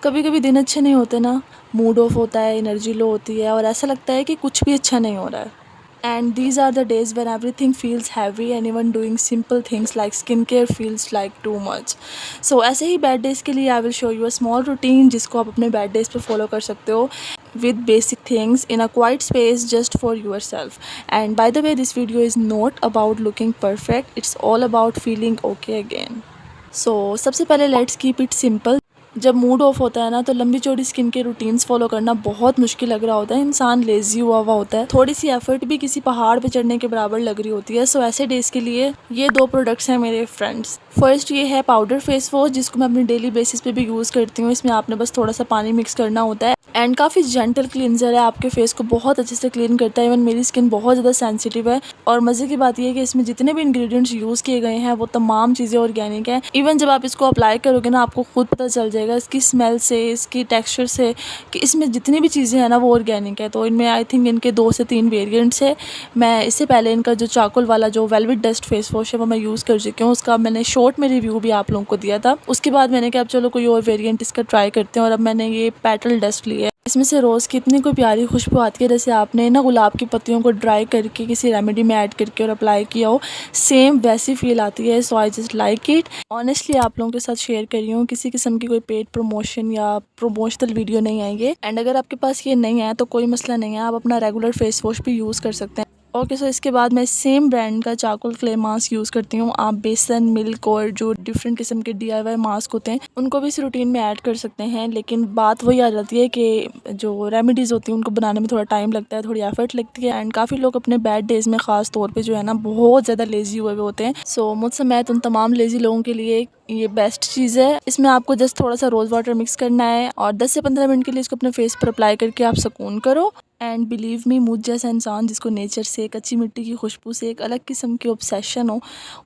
कभी कभी दिन अच्छे नहीं होते ना, मूड ऑफ होता है, एनर्जी लो होती है और ऐसा लगता है कि कुछ भी अच्छा नहीं हो रहा है। And these are the days when everything feels heavy and even doing simple things like skin care feels like too much. So ऐसे ही बैड डेज के लिए I will show you a small routine जिसको आप अपने bad days पे follow कर सकते हो with basic things in a quiet space just for yourself. And by the way, this video is not about looking perfect, it's all about feeling okay again. So सबसे पहले let's keep it simple. जब mood off होता है ना तो लंबी चौड़ी skin के रूटीन्स फॉलो करना बहुत मुश्किल लग रहा होता है, इंसान लेजी हुआ हुआ होता है, थोड़ी सी एफर्ट भी किसी पहाड़ पे चढ़ने के बराबर लग रही होती है। सो ऐसे डेज के लिए ये दो प्रोडक्ट्स हैं मेरे फ्रेंड्स। फर्स्ट ये है पाउडर फेस वॉश जिसको मैं अपनी डेली बेसिस पे भी यूज़ करती हूँ। इसमें आपने बस थोड़ा सा पानी मिक्स करना होता है एंड काफ़ी जेंटल क्लींजर है, आपके फेस को बहुत अच्छे से क्लीन करता है। इवन मेरी स्किन बहुत ज़्यादा सेंसिटिव है और मज़े की बात यह है कि इसमें जितने भी इंग्रेडिएंट्स यूज़ किए गए हैं वो तमाम चीज़ें ऑर्गेनिक हैं। इवन जब आप इसको अप्लाई करोगे ना आपको खुद पता चल जाएगा इसकी स्मेल से, इसकी टेक्सचर से कि इसमें जितनी भी चीज़ें हैं ना वो ऑर्गेनिक है। तो इनमें आई थिंक इनके 2 से 3 वेरिएंट्स है। मैं इससे पहले इनका जो चारकोल वाला जो वेलवेट डस्ट फेस वॉश है वो मैं यूज़ कर चुकी हूँ, उसका मैंने शॉर्ट में रिव्यू भी आप लोगों को दिया था। उसके बाद मैंने कहा अब चलो कोई और वेरिएंट इसका ट्राई करते हैं और अब मैंने ये पेटल डस्ट लिया है। इसमें से रोज़ की इतनी कोई प्यारी खुशबू आती है जैसे आपने ना गुलाब की पत्तियों को ड्राई करके किसी रेमेडी में ऐड करके और अप्लाई किया हो, सेम वैसी फील आती है। So I just like it. Honestly आप लोगों के साथ शेयर कर रही हूँ, किसी किस्म की कोई पेड प्रमोशन या प्रमोशनल वीडियो नहीं आएंगे। एंड अगर आपके पास ये नहीं है तो कोई मसला नहीं है, आप अपना रेगुलर फेस वॉश भी यूज़ कर सकते हैं। ओके सो इसके बाद मैं सेम ब्रांड का चारकोल क्ले मास्क यूज़ करती हूँ। आप बेसन, मिल्क और जो डिफरेंट किस्म के DIY मास्क होते हैं उनको भी इस रूटीन में ऐड कर सकते हैं, लेकिन बात वही आ जाती है कि जो रेमेडीज़ होती हैं उनको बनाने में थोड़ा टाइम लगता है, थोड़ी एफर्ट लगती है। एंड काफ़ी लोग अपने बैड डेज़ में ख़ास तौर पे जो है ना बहुत ज़्यादा लेज़ी हुए हुए होते हैं। सो मुझसे मैं उन तमाम लेज़ी लोगों के लिए ये बेस्ट चीज़ है। इसमें आपको जस्ट थोड़ा सा रोज़ वाटर मिक्स करना है और 10 से 15 मिनट के लिए इसको अपने फेस पर अप्लाई करके आप सुकून करो। एंड बिलीव मी, मुझ जैसा इंसान जिसको नेचर से, कच्ची मिट्टी की खुशबू से एक अलग किस्म की ऑब्सेशन हो,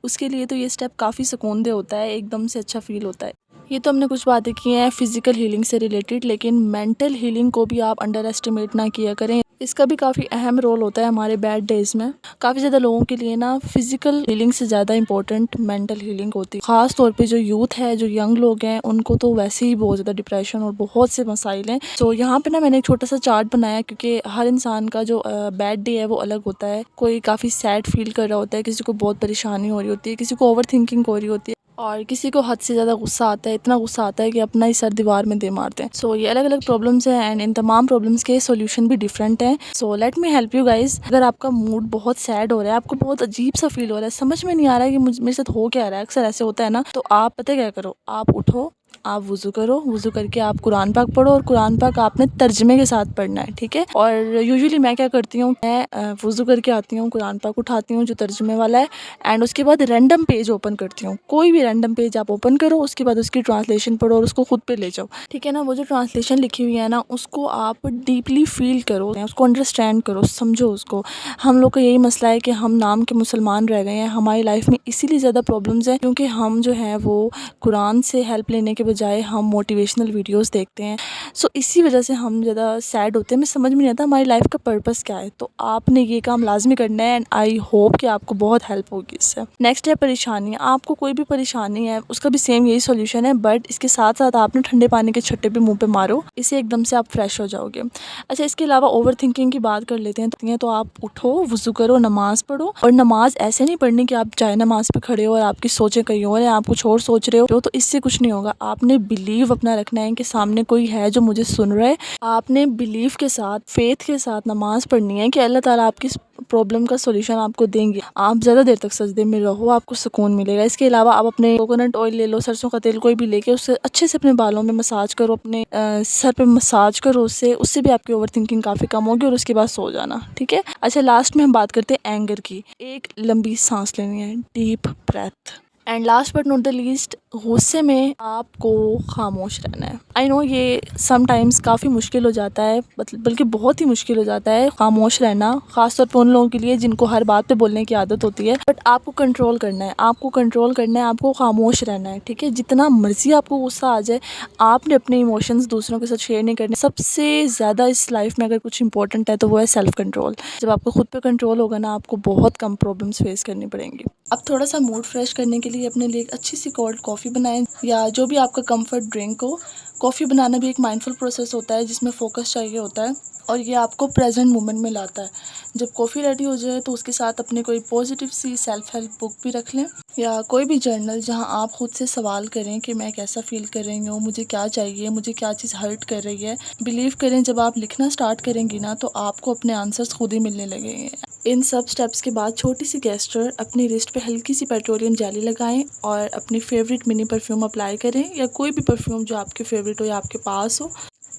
उसके लिए तो ये स्टेप काफ़ी सुकूनदेह होता है, एकदम से अच्छा फील होता है। ये तो हमने कुछ बातें की हैं फिज़िकल हीलिंग से रिलेटेड, लेकिन मेंटल हीलिंग को भी आप अंडर एस्टिमेट ना किया करें। इसका भी काफ़ी अहम रोल होता है हमारे बैड डेज़ में। काफ़ी ज़्यादा लोगों के लिए ना फिज़िकल हीलिंग से ज़्यादा इंपॉर्टेंट मेंटल हीलिंग होती है। ख़ास तौर पे जो यूथ है, जो यंग लोग हैं, उनको तो वैसे ही बहुत ज़्यादा डिप्रेशन और बहुत से मसाइल हैं। सो यहाँ पे ना मैंने एक छोटा सा चार्ट बनाया क्योंकि हर इंसान का जो बैड डे है वो अलग होता है। कोई काफ़ी सैड फील कर रहा होता है, किसी को बहुत परेशानी हो रही होती है, किसी को ओवर थिंकिंग हो रही होती है और किसी को हद से ज़्यादा गुस्सा आता है, इतना गुस्सा आता है कि अपना ही सर दीवार में दे मारते हैं। सो ये अलग अलग प्रॉब्लम्स हैं एंड इन तमाम प्रॉब्लम्स के सॉल्यूशन भी डिफरेंट हैं। So let me help you guys. अगर आपका मूड बहुत सैड हो रहा है, आपको बहुत अजीब सा फील हो रहा है, समझ में नहीं आ रहा है कि मेरे साथ हो क्या रहा है, अक्सर ऐसे होता है ना, तो आप पता क्या करो, आप उठो, आप वज़ू करो, वज़ू करके आप कुरान पाक पढ़ो और कुरान पाक आपने तर्जमे के साथ पढ़ना है, ठीक है। और यूजुअली मैं क्या करती हूँ, मैं वज़ू करके आती हूँ, कुरान पाक उठाती हूँ जो तर्जमे वाला है एंड उसके बाद रैंडम पेज ओपन करती हूँ। कोई भी रैंडम पेज आप ओपन करो, उसके बाद उसकी ट्रांसलेशन पढ़ो और उसको खुद पे ले जाओ, ठीक है ना। वो जो ट्रांसलेशन लिखी हुई है ना उसको आप डीपली फील करो, उसको अंडरस्टैंड करो, समझो उसको। हम लोग का यही मसला है कि हम नाम के मुसलमान रह गए हैं। हमारी लाइफ में इसीलिए ज़्यादा प्रॉब्लम्स हैं क्योंकि हम जो है वो कुरान से हेल्प लेने के बजाय हम मोटिवेशनल वीडियोस देखते हैं। सो इसी वजह से हम ज़्यादा सैड होते हैं। हमें समझ में नहीं आता हमारी लाइफ का पर्पस क्या है। तो आपने ये काम लाजमी करना है एंड आई होप कि आपको बहुत हेल्प होगी इससे। नेक्स्ट है परेशानी। आपको कोई भी परेशानी है उसका भी सेम यही सॉल्यूशन है, बट इसके साथ साथ आपने ठंडे पानी के छट्टे पे मुंह पे मारो, इससे एकदम से आप फ्रेश हो जाओगे। अच्छा, इसके अलावा ओवर थिंकिंग की बात कर लेते हैं। तो आप उठो, वज़ू करो, नमाज़ पढ़ो। और नमाज ऐसे नहीं पढ़नी कि आप चाहे नमाज पे खड़े हो और आपकी सोचें कहीं और हैं, आप कुछ और सोच रहे हो, तो इससे कुछ नहीं होगा। आपने बिलीव अपना रखना है कि सामने कोई है जो मुझे सुन रहा है। आपने बिलीव के साथ, फेथ के साथ नमाज पढ़नी है कि अल्लाह ताला आपकी प्रॉब्लम का सॉल्यूशन आपको देंगे। आप ज़्यादा देर तक सजदे में रहो, आपको सुकून मिलेगा। इसके अलावा आप अपने कोकोनट ऑयल ले लो, सरसों का तेल कोई भी लेके उससे अच्छे से अपने बालों में मसाज करो, अपने सर पे मसाज करो, उससे भी आपकी ओवर थिंकिंग काफ़ी कम होगी और उसके बाद सो जाना, ठीक है। अच्छा, लास्ट में हम बात करते हैं एंगर की। एक लंबी सांस लेनी है, deep breath. And last but not the least, गुस्से में आपको खामोश रहना है। आई नो ये समटाइम्स काफ़ी मुश्किल हो जाता है, मतलब बल्कि बहुत ही मुश्किल हो जाता है खामोश रहना, ख़ासतौर पर उन लोगों के लिए जिनको हर बात पे बोलने की आदत होती है। बट आपको कंट्रोल करना है, आपको कंट्रोल करना है, आपको खामोश रहना है, ठीक है। जितना मर्जी आपको गुस्सा आ जाए, आपने अपने इमोशंस दूसरों के साथ शेयर नहीं करने। सबसे ज़्यादा इस लाइफ में अगर कुछ इंपॉर्टेंट है तो वो है सेल्फ कंट्रोल। जब आपको खुद पे कंट्रोल होगा ना, आपको बहुत कम प्रॉब्लम्स फेस करनी पड़ेंगी। अब थोड़ा सा मूड फ्रेश करने के लिए लिए अपने लिए एक अच्छी सी कोल्ड कॉफ़ी बनाएं या जो भी आपका कंफर्ट ड्रिंक हो। कॉफ़ी बनाना भी एक माइंडफुल प्रोसेस होता है जिसमें फ़ोकस चाहिए होता है और ये आपको प्रेजेंट मोमेंट में लाता है। जब कॉफ़ी रेडी हो जाए तो उसके साथ अपने कोई पॉजिटिव सी सेल्फ हेल्प बुक भी रख लें या कोई भी जर्नल जहां आप खुद से सवाल करें कि मैं कैसा फ़ील कर रही हूँ, मुझे क्या चाहिए, मुझे क्या चीज़ हर्ट कर रही है। बिलीव करें, जब आप लिखना स्टार्ट करेंगी ना तो आपको अपने आंसर्स खुद ही मिलने लगेंगे। इन सब स्टेप्स के बाद छोटी सी गेस्चर, अपनी रिस्ट पे हल्की सी पेट्रोलियम जेली लगाएं और अपनी फेवरेट मिनी परफ्यूम अप्लाई करें या कोई भी परफ्यूम जो आपके फेवरेट हो या आपके पास हो।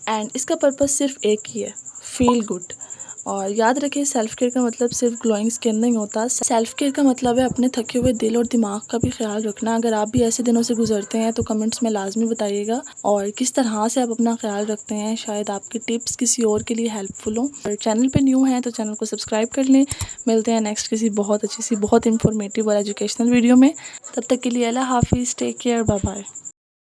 एंड इसका पर्पस सिर्फ एक ही है, फील गुड। और याद रखें, सेल्फ केयर का मतलब सिर्फ ग्लोइंग स्किन नहीं होता। सेल्फ केयर का मतलब है अपने थके हुए दिल और दिमाग का भी ख्याल रखना। अगर आप भी ऐसे दिनों से गुजरते हैं तो कमेंट्स में लाजमी बताइएगा और किस तरह से आप अपना ख्याल रखते हैं। शायद आपकी टिप्स किसी और के लिए हेल्पफुल हो। और चैनल पे न्यू हैं तो चैनल को सब्सक्राइब कर लें। मिलते हैं नेक्स्ट किसी बहुत अच्छी सी, बहुत इन्फॉर्मेटिव और एजुकेशनल वीडियो में। तब तक के लिए अल्लाह हाफिज़, टेक केयर, बाय बाय।